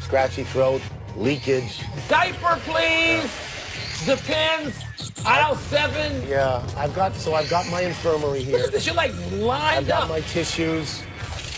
scratchy throat, leakage. Diaper, please. Depends. Aisle 7. Yeah, I've got my infirmary here. Look at this. You're like lined I've got up. my tissues.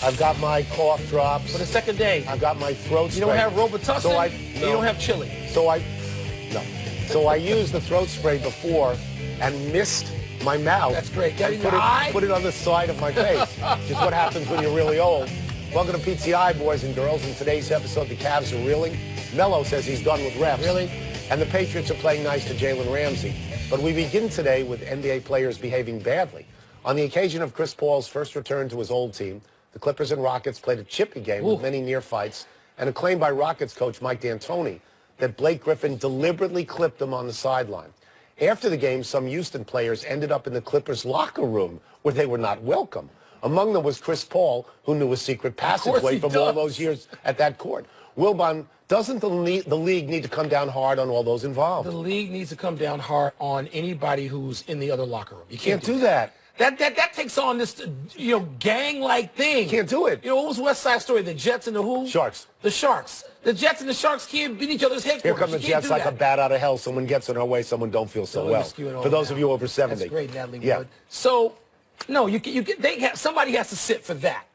I've got my cough drops. For the second day. I've got my throat spray. You don't have Robitussin? So You don't have chili? So I used the throat spray before and missed my mouth. That's great. Get And in your eye? put it on the side of my face, which is what happens when you're really old. Welcome to PTI, boys and girls. In today's episode, the Cavs are reeling. Melo says he's done with refs. Really? And the Patriots are playing nice to Jalen Ramsey. But we begin today with NBA players behaving badly. On the occasion of Chris Paul's first return to his old team, the Clippers and Rockets played a chippy game with many near fights, and a claim by Rockets coach Mike D'Antoni that Blake Griffin deliberately clipped him on the sideline. After the game, some Houston players ended up in the Clippers' locker room where they were not welcome. Among them was Chris Paul, who knew a secret passageway from all those years at that court. Wilbon, doesn't the league need to come down hard on all those involved? The league needs to come down hard on anybody who's in the other locker room. You can't do that. That takes on this, gang-like thing. Can't do it. What was West Side Story? The Jets and the who? Sharks. The Sharks. The Jets and the Sharks can't beat each other's headquarters. Here come the Jets like a bat out of hell. Someone gets in our way, someone don't feel so well. For those of you over 70. That's great, Natalie Wood. Yeah. So, no, somebody has to sit for that.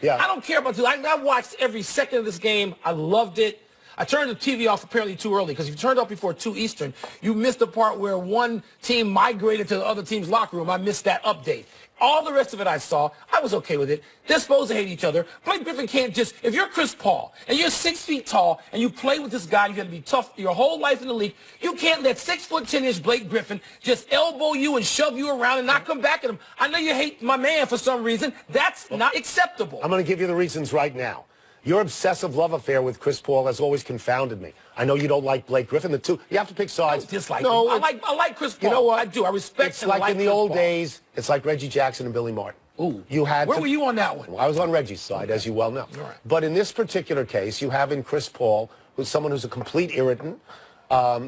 Yeah. I don't care about you. I watched every second of this game. I loved it. I turned the TV off apparently too early because if you turned it off before 2 Eastern, you missed the part where one team migrated to the other team's locker room. I missed that update. All the rest of it I saw, I was okay with it. They're supposed to hate each other. Blake Griffin can't just, if you're Chris Paul and you're 6 feet tall and you play with this guy, you got to be tough your whole life in the league. You can't let 6'10" Blake Griffin just elbow you and shove you around and not come back at him. I know you hate my man for some reason. That's not acceptable. I'm going to give you the reasons right now. Your obsessive love affair with Chris Paul has always confounded me. I know you don't like Blake Griffin. The two, you have to pick sides. I don't dislike him. I like Chris Paul. You know what? I do. I respect It's him. like in the old days, it's like Reggie Jackson and Billy Martin. Ooh. Where were you on that one? Well, I was on Reggie's side, as you well know. All right. But in this particular case, you have in Chris Paul, who's someone who's a complete irritant,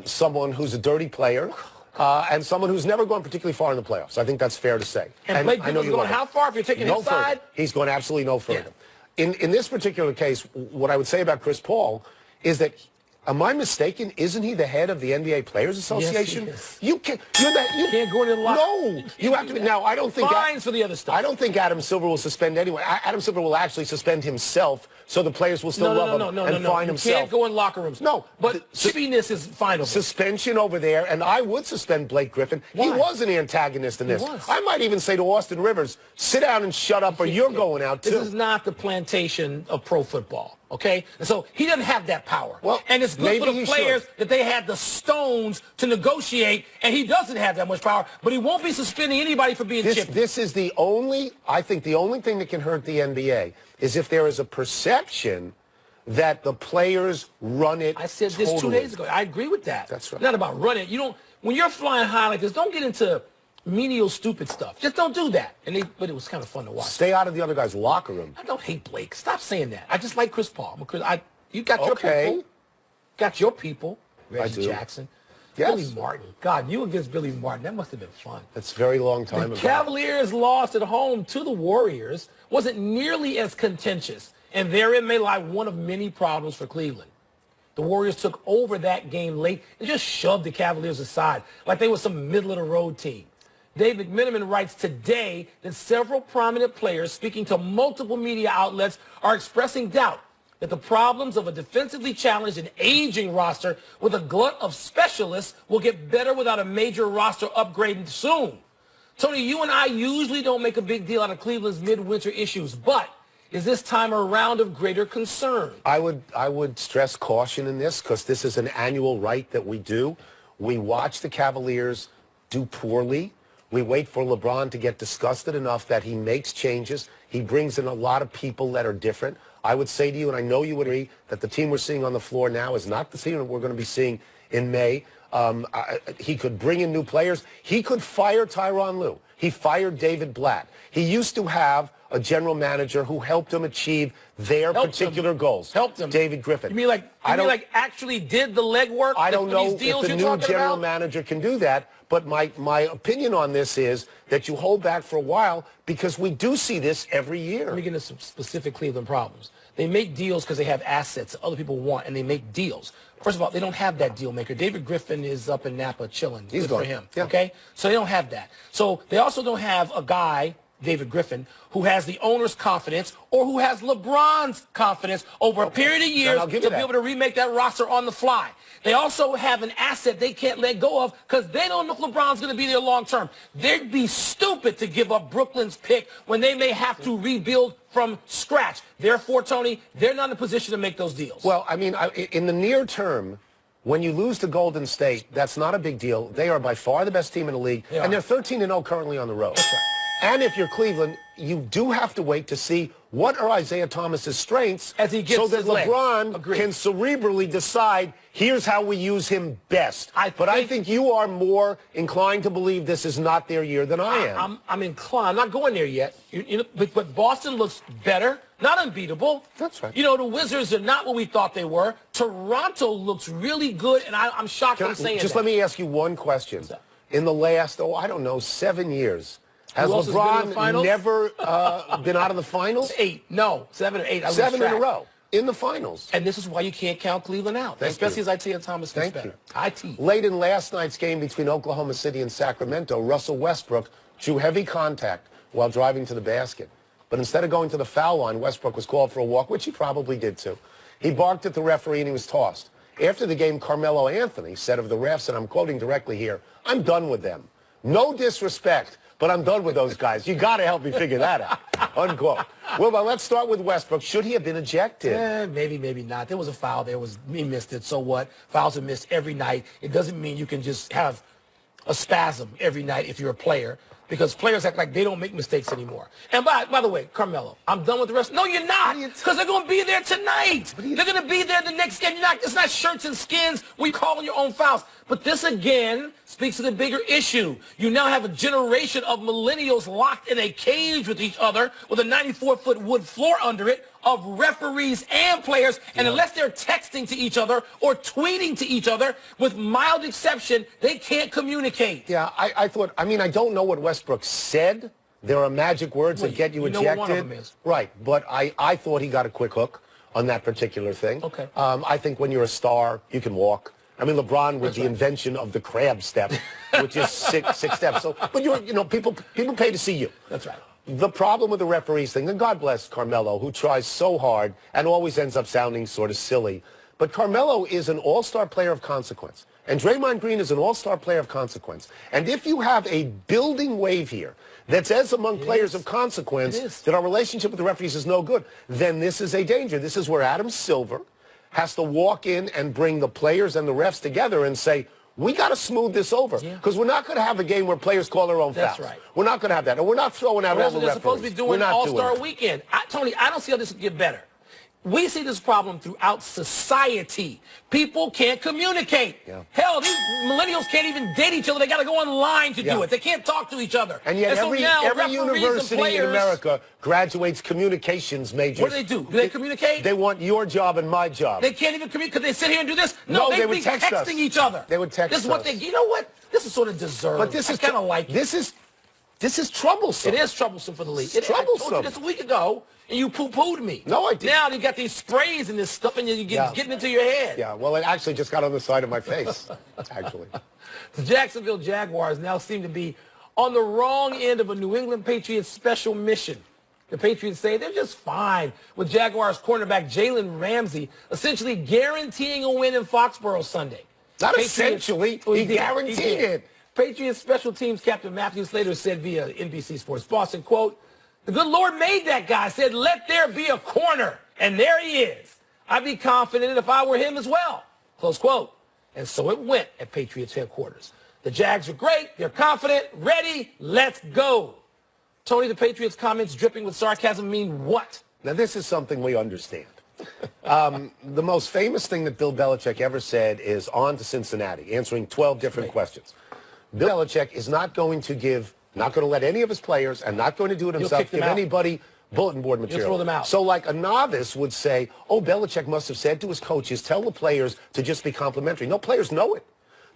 someone who's a dirty player, and someone who's never gone particularly far in the playoffs. I think that's fair to say. And Blake Griffin's going how far if you're taking his side? He's going absolutely no further. Yeah. In this particular case, what I would say about Chris Paul is that, am I mistaken? Isn't he the head of the NBA Players Association? Yes, You can't go into the locker. No, you have to. Now, I don't think fines for the other stuff. I don't think Adam Silver will suspend anyone. Adam Silver will actually suspend himself, so the players will still love him and fine himself. You can't go in locker rooms. No, but chippiness is finable. Suspension over there, and I would suspend Blake Griffin. Why? He was an antagonist in this. He was. I might even say to Austin Rivers, sit down and shut up, or you're going out too. This is not the plantation of pro football. Okay? And so he doesn't have that power. Well, and it's good for the players that they had the stones to negotiate, and he doesn't have that much power, but he won't be suspending anybody for being chippy. This is I think the only thing that can hurt the NBA is if there is a perception that the players run it. I said this 2 days ago. I agree with that. That's right. Not about run it. When you're flying high like this, don't get into menial, stupid stuff. Just don't do that. But it was kind of fun to watch. Stay out of the other guy's locker room. I don't hate Blake. Stop saying that. I just like Chris Paul. You got your Okay. people. Got your people. Reggie do. Jackson. Yes. Billy Martin. God, you against Billy Martin. That must have been fun. That's a very long time ago. The Cavaliers lost at home to the Warriors wasn't nearly as contentious, and therein may lie one of many problems for Cleveland. The Warriors took over that game late and just shoved the Cavaliers aside like they were some middle-of-the-road team. David McMenamin writes today that several prominent players speaking to multiple media outlets are expressing doubt that the problems of a defensively challenged and aging roster with a glut of specialists will get better without a major roster upgrade soon. Tony, you and I usually don't make a big deal out of Cleveland's midwinter issues, but is this time a round of greater concern? I would stress caution in this because this is an annual right that we do. We watch the Cavaliers do poorly. We wait for LeBron to get disgusted enough that he makes changes. He brings in a lot of people that are different. I would say to you, and I know you would agree, that the team we're seeing on the floor now is not the team that we're going to be seeing in May. He could bring in new players. He could fire Tyronn Lue. He fired David Blatt. He used to have a general manager who helped him achieve their particular goals. Helped him. David Griffin. You mean like actually did the legwork? I don't know these deals if the new general manager can do that, but my opinion on this is that you hold back for a while because we do see this every year. Let me get into some specific Cleveland problems. They make deals because they have assets that other people want, and they make deals. First of all, they don't have that deal maker. David Griffin is up in Napa chilling. He's Good for gone. him. Yeah. Okay? So they don't have that. So they also don't have a guy, David Griffin, who has the owner's confidence or who has LeBron's confidence over a period of years to be able to remake that roster on the fly. They also have an asset they can't let go of because they don't know if LeBron's going to be there long term. They'd be stupid to give up Brooklyn's pick when they may have to rebuild from scratch. Therefore, Tony, they're not in a position to make those deals. Well, I mean, in the near term, when you lose to Golden State, that's not a big deal. They are by far the best team in the league, and they're 13-0 currently on the road. That's right. And if you're Cleveland, you do have to wait to see what are Isaiah Thomas's strengths as he gets so that his leg. LeBron Agreed. can cerebrally decide, here's how we use him best. I think you are more inclined to believe this is not their year than I am. I'm inclined. I'm not going there yet. But Boston looks better, not unbeatable. That's right. You know, the Wizards are not what we thought they were. Toronto looks really good, and I'm shocked I'm saying just that. let me ask you one question. In the last, 7 years, has LeBron never been out of the finals? 8. No, 7 or 8. 7 in a row in the finals. And this is why you can't count Cleveland out, especially as Isaiah Thomas gets better. Late in last night's game between Oklahoma City and Sacramento, Russell Westbrook drew heavy contact while driving to the basket. But instead of going to the foul line, Westbrook was called for a walk, which he probably did too. He barked at the referee and he was tossed. After the game, Carmelo Anthony said of the refs, and I'm quoting directly here, "I'm done with them. No disrespect, but I'm done with those guys. You got to help me figure that out." Unquote. Well, let's start with Westbrook. Should he have been ejected? Maybe, maybe not. There was a foul. He missed it. So what? Fouls are missed every night. It doesn't mean you can just have a spasm every night if you're a player, because players act like they don't make mistakes anymore. And by the way, Carmelo, I'm done with the rest. No, you're not, because they're going to be there tonight. They're going to be there the next game. It's not shirts and skins where you call on your own fouls. But this, again, speaks to the bigger issue. You now have a generation of millennials locked in a cage with each other with a 94-foot wood floor under it of referees and players. And unless they're texting to each other or tweeting to each other, with mild exception, they can't communicate. Yeah, I don't know what Westbrook said. There are magic words that get you ejected. Know what one of them is. Right, but I thought he got a quick hook on that particular thing. Okay. I think when you're a star, you can walk. I mean, LeBron with the invention of the crab step, which is six steps. So, but people pay to see you. That's right. The problem with the referees thing, and God bless Carmelo, who tries so hard and always ends up sounding sort of silly, but Carmelo is an all-star player of consequence. And Draymond Green is an all-star player of consequence. And if you have a building wave here that says among players of consequence that our relationship with the referees is no good, then this is a danger. This is where Adam Silver has to walk in and bring the players and the refs together and say, we got to smooth this over, because we're not going to have a game where players call their own fouls. That's right. We're not going to have that. And we're not throwing out all the referees. They're supposed to be doing All-Star Weekend. Tony, I don't see how this will get better. We see this problem throughout society. People can't communicate. Yeah. Hell, these millennials can't even date each other. They got to go online to do it. They can't talk to each other. And yet every university in America graduates communications majors. What do? Do they communicate? They want your job and my job. They can't even communicate because they sit here and do this? No, they would text texting each other. They would text us. This is what you know what? This is sort of deserved. But this is kind of like this is troublesome. It is troublesome for the league. It's troublesome. I told you this a week ago, and you poo-pooed me. No, I didn't. Now you got these sprays and this stuff, and you're getting into your head. Yeah, well, it actually just got on the side of my face, actually. The Jacksonville Jaguars now seem to be on the wrong end of a New England Patriots special mission. The Patriots say they're just fine with Jaguars cornerback Jalen Ramsey essentially guaranteeing a win in Foxborough Sunday. Not essentially. He guaranteed it. Patriots special teams captain Matthew Slater said via NBC Sports Boston, quote, "The good Lord made that guy, said, let there be a corner. And there he is. I'd be confident if I were him as well." Close quote. And so it went at Patriots headquarters. The Jags are great. They're confident. Ready. Let's go. Tony, the Patriots' comments dripping with sarcasm mean what? Now, this is something we understand. The most famous thing that Bill Belichick ever said is on to Cincinnati, answering 12 different questions. Bill Belichick is not going to let any of his players, and not going to do it himself, give anybody bulletin board material. You'll throw them out. So like a novice would say, oh, Belichick must have said to his coaches, tell the players to just be complimentary. No, players know it.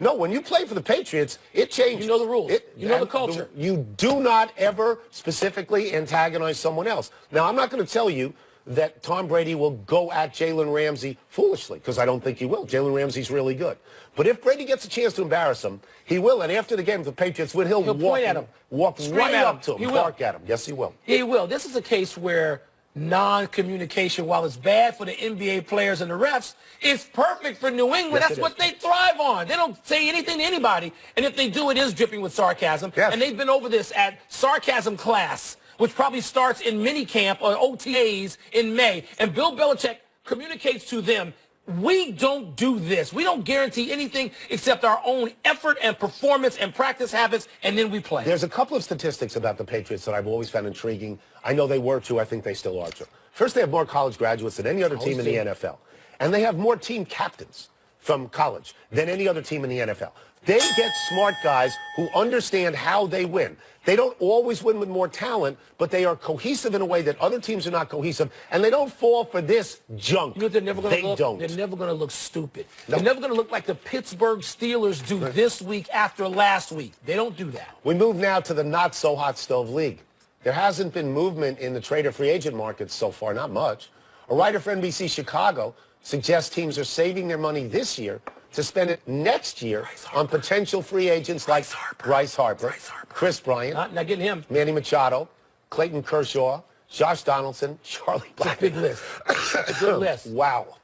No, when you play for the Patriots, it changes. You know the rules. You know the culture. You do not ever specifically antagonize someone else. Now, I'm not going to tell you that Tom Brady will go at Jalen Ramsey foolishly, because I don't think he will. Jalen Ramsey's really good. But if Brady gets a chance to embarrass him, he will. And after the game, if the Patriots win, he'll walk point at him. Walk right up to him, He bark at him. Yes, he will. He will. This is a case where non-communication, while it's bad for the NBA players and the refs, is perfect for New England. Yes, That's what they thrive on. They don't say anything to anybody. And if they do, it is dripping with sarcasm. Yes. And they've been over this at sarcasm class, which probably starts in minicamp or OTAs in May. And Bill Belichick communicates to them, we don't do this. We don't guarantee anything except our own effort and performance and practice habits, and then we play. There's a couple of statistics about the Patriots that I've always found intriguing. I know they were true. I think they still are true. First, they have more college graduates than any other team in the NFL. And they have more team captains from college than any other team in the NFL. They get smart guys who understand how they win. They don't always win with more talent, but they are cohesive in a way that other teams are not cohesive, and they don't fall for this junk. You know, they're never going to look. Don't. They're never going to look stupid. Nope. They're never going to look like the Pittsburgh Steelers do this week after last week. They don't do that. We move now to the not-so-hot stove league. There hasn't been movement in the trade or free agent markets so far, not much. A writer for NBC Chicago suggests teams are saving their money this year to spend it next year on potential free agents like Bryce Harper, Chris Bryant, not getting him, Manny Machado, Clayton Kershaw, Josh Donaldson, Charlie Blackmon. Big list. That's a good list. Wow.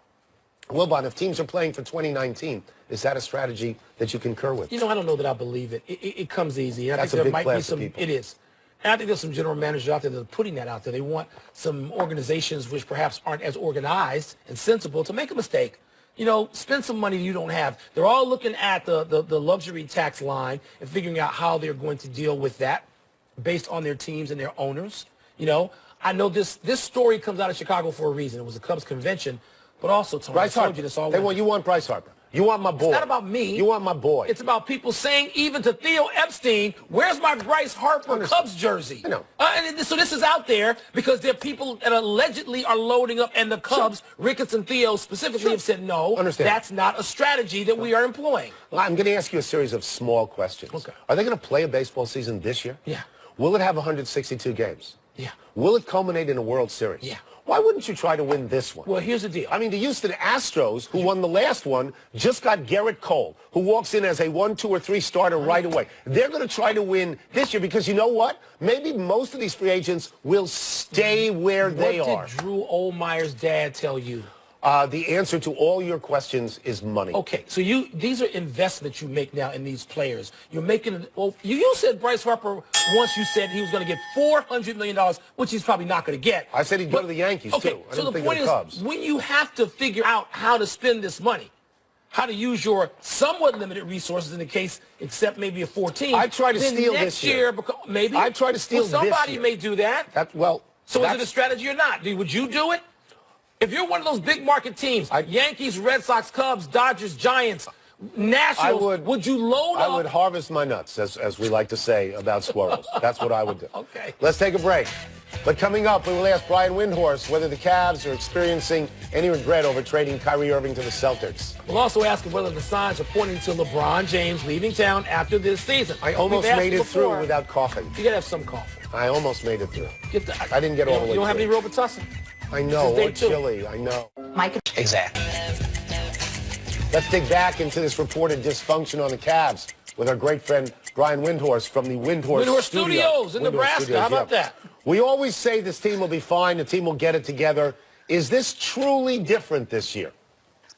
Wilbon, if teams are playing for 2019, is that a strategy that you concur with? You know, I don't know that I believe it. It comes easy. I That's think a there big might be class some. of people. It is. And I think there's some general managers out there that are putting that out there. They want some organizations which perhaps aren't as organized and sensible to make a mistake. You know, spend some money you don't have. They're all looking at the luxury tax line and figuring out how they're going to deal with that based on their teams and their owners. You know, I know this story comes out of Chicago for a reason. It was a Cubs convention, but also, Tony, Bryce I told Harper. you this all. You want Bryce Harper. You want my boy. It's not about me. You want my boy. It's about people saying, even to Theo Epstein, where's my Bryce Harper Cubs jersey? I know. So this is out there because there are people that allegedly are loading up, and the Cubs, Ricketts and Theo specifically, have said, no, that's not a strategy that we are employing. Well, I'm going to ask you a series of small questions. Okay. Are they going to play a baseball season this year? Yeah. Will it have 162 games? Yeah. Will it culminate in a World Series? Yeah. Why wouldn't you try to win this one? Well, here's the deal. I mean, the Houston Astros, who won the last one, just got Garrett Cole, who walks in as a 1, 2, or 3 starter right away. They're going to try to win this year because you know what? Maybe most of these free agents will stay where they are. What did Drew Olmeyer's dad tell you? The answer to all your questions is money. Okay, so these are investments you make now in these players. You're making, well, you said Bryce Harper once you said he was going to get $400 million, which he's probably not going to get. I said he'd go to the Yankees, okay, too. I so didn't the think point of the Cubs. is, when you have to figure out how to spend this money, how to use your somewhat limited resources in the case, except maybe a 14. I try to steal next this year. Maybe. I try to steal well, somebody this year. may do that. So is it a strategy or not? Would you do it? If you're one of those big market teams, Yankees, Red Sox, Cubs, Dodgers, Giants, Nationals, would you load up? I would harvest my nuts, as we like to say about squirrels. That's what I would do. Okay. Let's take a break. But coming up, we will ask Brian Windhorst whether the Cavs are experiencing any regret over trading Kyrie Irving to the Celtics. We'll also ask him whether the signs are pointing to LeBron James leaving town after this season. I almost made it through without coughing. You got to have some coffee. I almost made it through. I didn't get all the way through. You don't have any Robitussin? I know, or chili, I know. Exactly. Let's dig back into this reported dysfunction on the Cavs with our great friend Brian Windhorst from the Windhorst Studios in Nebraska. How about that? We always say this team will be fine, the team will get it together. Is this truly different this year?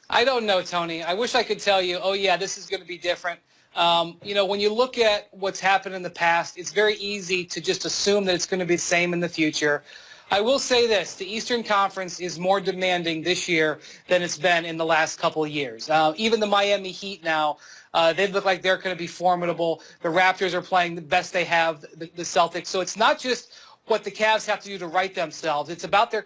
I don't know, Tony. I wish I could tell you, oh, yeah, this is going to be different. You know, when you look at what's happened in the past, it's very easy to just assume that it's going to be the same in the future. I will say this, the Eastern Conference is more demanding this year than it's been in the last couple of years. Even the Miami Heat now, they look like they're going to be formidable. The Raptors are playing the best they have, the Celtics. So it's not just what the Cavs have to do to right themselves. It's about their